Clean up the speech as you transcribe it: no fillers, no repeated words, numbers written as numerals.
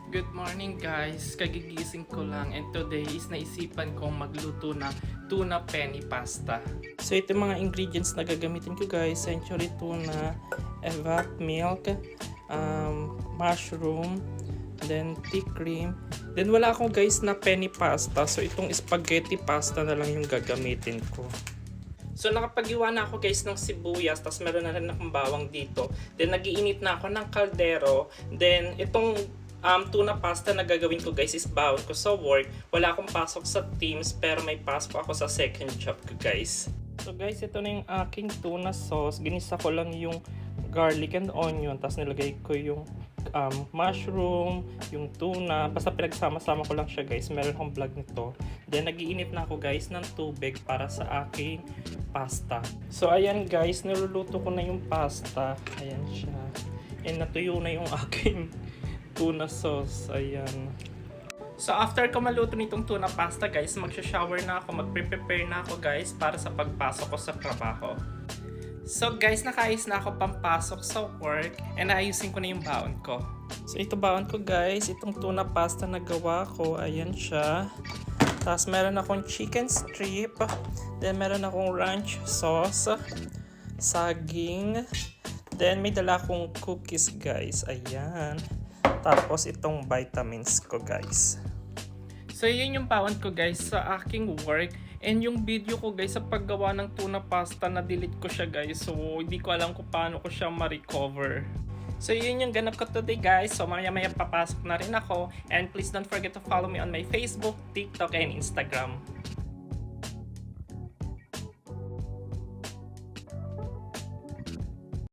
Good morning guys! Kagigising ko lang and today is naisipan kong magluto ng tuna penny pasta. So ito yung mga ingredients na gagamitin ko guys. Century tuna, evap milk, mushroom, then thick cream. Then wala akong guys na penny pasta. So itong spaghetti pasta na lang yung gagamitin ko. So nakapag-iwa na ako guys ng sibuyas, tapos meron na rin akong bawang dito. Then nagiinit na ako ng kaldero. Then itong tuna pasta na gagawin ko guys is bawon ko sa work. Wala akong pasok sa Teams pero may pasok ako sa second job ko guys. So guys, ito na yung aking tuna sauce. Ginisa ko lang yung garlic and onion, tapos nilagay ko yung mushroom, yung tuna. Basta pinagsama-sama ko lang siya guys. Meron akong vlog nito. Then nagiinit na ako guys ng tubig para sa aking pasta. So ayan guys, niluluto ko na yung pasta. Ayan siya. And natuyo na yung aking tuna sauce. Ayan. So after ko maluto nitong tuna pasta guys, magsha-shower na ako, magpe-prepare na ako guys para sa pagpasok ko sa trabaho. So guys, nakaayos na ako pampasok sa work and naayusin ko na yung baon ko. So ito baon ko guys, itong tuna pasta na gawa ko, ayan siya. Tapos meron akong chicken strip, then meron akong ranch sauce, saging, then may dala akong cookies guys, ayan. Tapos itong vitamins ko guys. So yun yung baon ko guys sa aking work. And yung video ko guys sa paggawa ng tuna pasta, na-delete ko siya guys. So hindi ko alam kung paano ko siya ma-recover. So yun yung ganap ko today guys. So maya-maya papasok na rin ako. And please don't forget to follow me on my Facebook, TikTok, and Instagram.